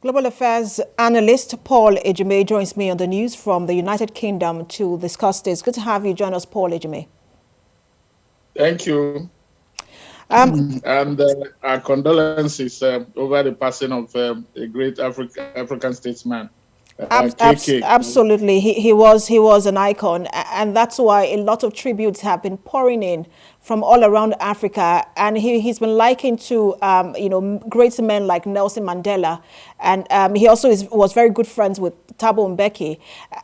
Global Affairs analyst Paul Ejime joins me on the news from the United Kingdom to discuss this. Good to have you join us, Paul Ejime. Thank you. And our condolences over the passing of a great African statesman, KK. Absolutely, he was an icon, and that's why a lot of tributes have been pouring in from all around Africa, and he's been likened to great men like Nelson Mandela, and he also was very good friends with Thabo Mbeki,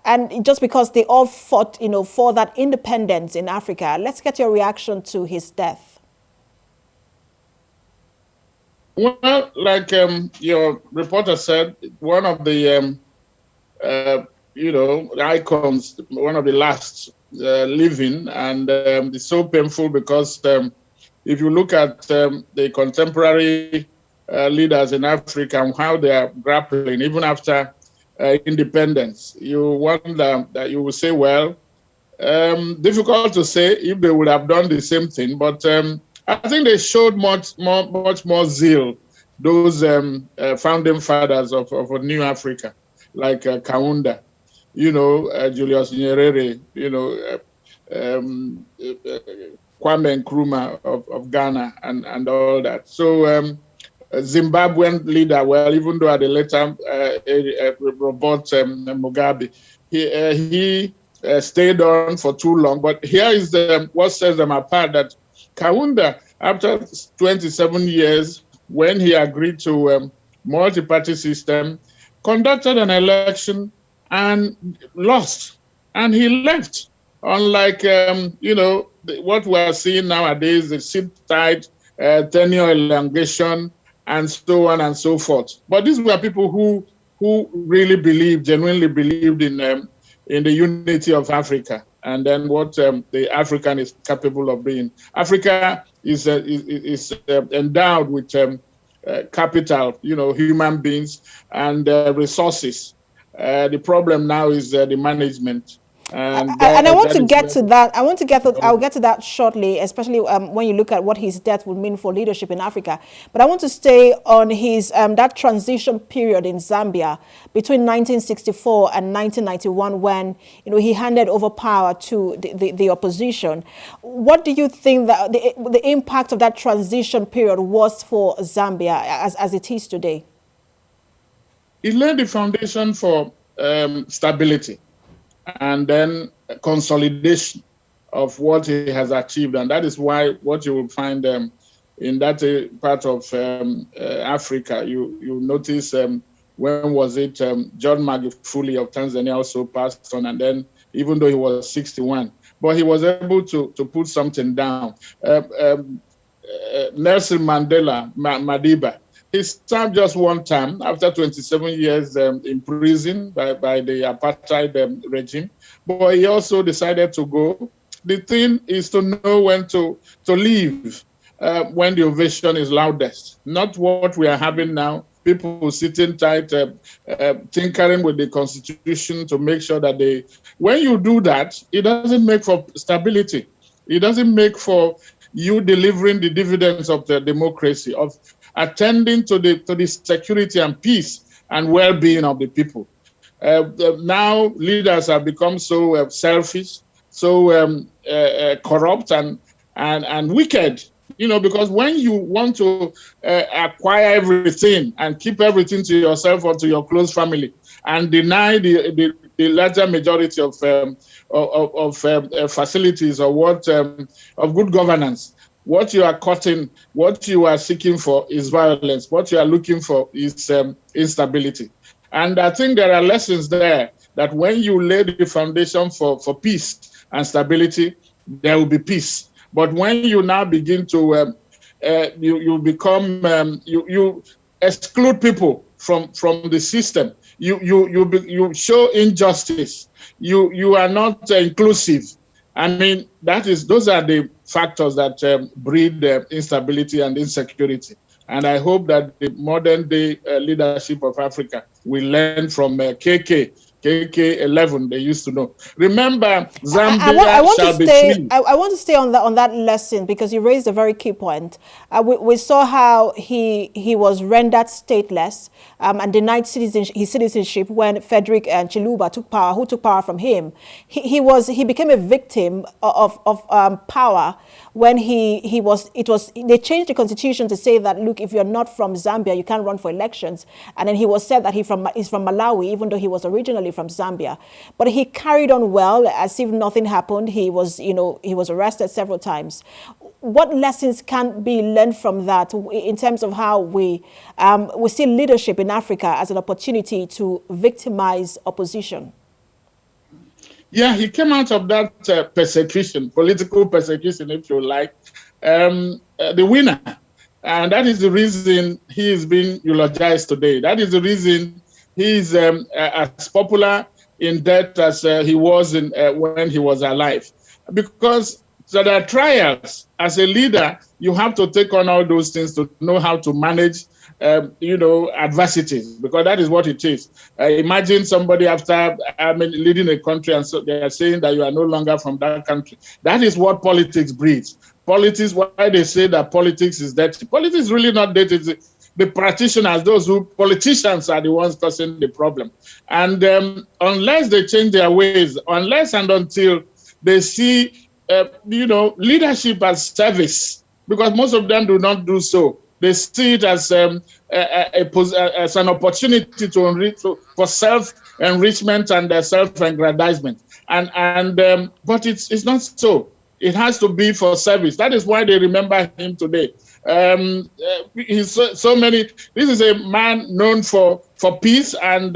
and just because they all fought for that independence in Africa. Let's get your reaction to his death. Well, like your reporter said, one of the icons, one of the last living, and it's so painful because if you look at the contemporary leaders in Africa and how they are grappling, even after independence, you wonder that you will say, well, difficult to say if they would have done the same thing, but I think they showed much more zeal, those founding fathers of a new Africa, like Kaunda, Julius Nyerere, Kwame Nkrumah of Ghana, and all that. So Zimbabwean leader, well, even though at the later Robert Mugabe, he stayed on for too long. But here is what sets them apart, that Kaunda, after 27 years, when he agreed to multi-party system, conducted an election and lost, and he left. Unlike what we are seeing nowadays, the sit-tight, tenure elongation, and so on and so forth. But these were people who really genuinely believed in the unity of Africa, and then what the African is capable of being. Africa is endowed with capital, human beings and resources. The problem now is the management. And I want to get to that. I'll get to that shortly, especially when you look at what his death would mean for leadership in Africa. But I want to stay on his that transition period in Zambia between 1964 and 1991, when he handed over power to the opposition. What do you think that the impact of that transition period was for Zambia as it is today? It laid the foundation for stability, and then consolidation of what he has achieved. And that is why what you will find in that part of Africa, you notice when was it, John Magufuli of Tanzania also passed on, and then even though he was 61, but he was able to put something down. Nelson Mandela, Madiba, he served just one term after 27 years in prison by the apartheid regime, but he also decided to go. The thing is to know when to leave when the ovation is loudest, not what we are having now. People sitting tight, tinkering with the constitution to make sure that when you do that, it doesn't make for stability. It doesn't make for you delivering the dividends of the democracy, of attending to the security and peace and well-being of the people. Now leaders have become so selfish, so corrupt and wicked. Because when you want to acquire everything and keep everything to yourself or to your close family, and deny the larger majority of facilities or of good governance, what you are cutting, what you are seeking for is violence. What you are looking for is instability. And I think there are lessons there that when you lay the foundation for peace and stability, there will be peace. But when you now begin to you exclude people from the system, you show injustice. You are not inclusive. I mean, those are the factors that breed instability and insecurity. And I hope that the modern day leadership of Africa will learn from KK KK11 they used to know. Remember, Zambia shall be free. I want to stay on that lesson, because you raised a very key point. We saw how he was rendered stateless and denied his citizenship when Frederick and Chiluba took power. Who took power from him? He became a victim of power when they changed the constitution to say that, look, if you're not from Zambia, you can't run for elections. And then he was said that he's from Malawi, even though he was originally from Zambia. But he carried on well, as if nothing happened. He was arrested several times. What lessons can be learned from that in terms of how we see leadership in Africa as an opportunity to victimize opposition? Yeah, he came out of that persecution, political persecution, if you like, the winner. And that is the reason he is being eulogized today. That is the reason he is as popular in death as he was when he was alive. Because there are trials. As a leader, you have to take on all those things to know how to manage adversities, because that is what it is. Imagine somebody after leading a country, and so they are saying that you are no longer from that country. That is what politics breeds. Politics, why they say that politics is dirty. Politics is really not dirty. The practitioners, politicians are the ones causing the problem. And unless they change their ways, unless and until they see, leadership as service, because most of them do not do so. They see it as an opportunity for self-enrichment and self-aggrandizement. But it's not so. It has to be for service. That is why they remember him today. He's so many. This is a man known for peace and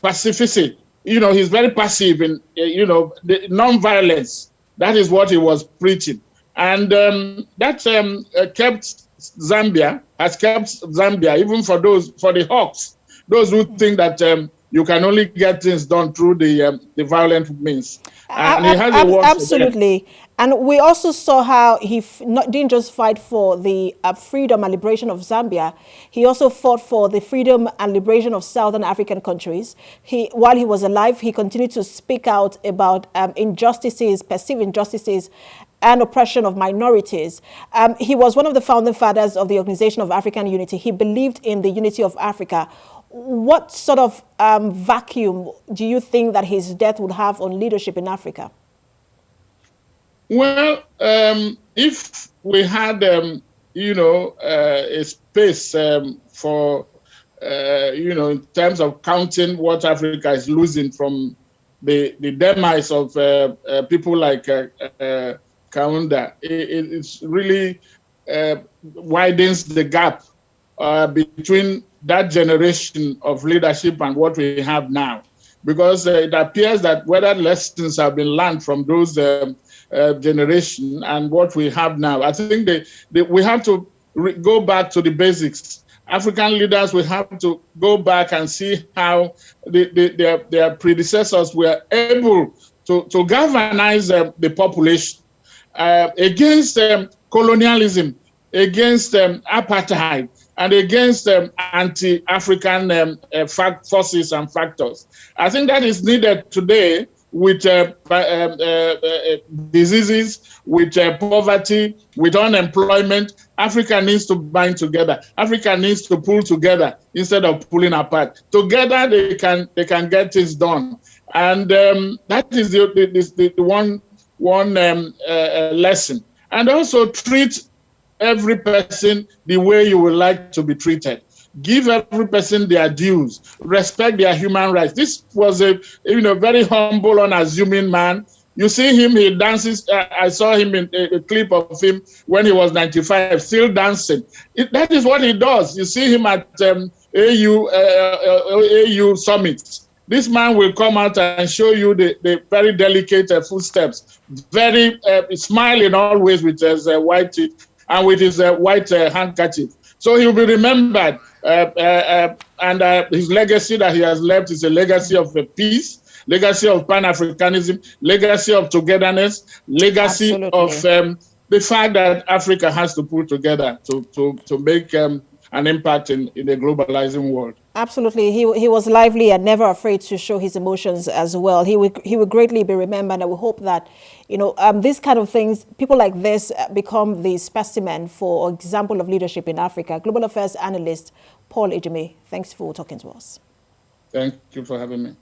pacificity. He's very passive in the non-violence. That is what he was preaching, and that has kept Zambia, even for the hawks, those who think that you can only get things done through the violent means. And he has a word absolutely. And we also saw how he didn't just fight for the freedom and liberation of Zambia. He also fought for the freedom and liberation of Southern African countries. While he was alive, he continued to speak out about injustices, perceived injustices, and oppression of minorities. He was one of the founding fathers of the Organization of African Unity. He believed in the unity of Africa. What sort of vacuum do you think that his death would have on leadership in Africa? Well, if we had, a space for, in terms of counting what Africa is losing from the demise of people like Kaunda, it's really widens the gap between that generation of leadership and what we have now. Because it appears that whether lessons have been learned from those generation and what we have now, I think we have to go back to the basics. African leaders will have to go back and see how their predecessors were able to galvanize the population against colonialism, against apartheid, and against anti-African forces and factors. I think that is needed today with diseases, with poverty, with unemployment. Africa needs to bind together. Africa needs to pull together instead of pulling apart. Together, they can get things done. And that is the one lesson. And also treat every person the way you would like to be treated. Give every person their dues. Respect their human rights. This was a very humble, unassuming man. You see him, he dances. I saw him in a clip of him when he was 95, still dancing. That is what he does. You see him at AU summits. This man will come out and show you the very delicate footsteps, very smiling always with his white teeth and with his white handkerchief. So he will be remembered, and his legacy that he has left is a legacy of peace, legacy of Pan-Africanism, legacy of togetherness, legacy Absolutely. Of the fact that Africa has to pull together to make an impact in a globalizing world. Absolutely. He was lively and never afraid to show his emotions as well. He would greatly be remembered, and we hope that, these kind of things, people like this become the specimen for example of leadership in Africa. Global Affairs analyst Paul Ejime, thanks for talking to us. Thank you for having me.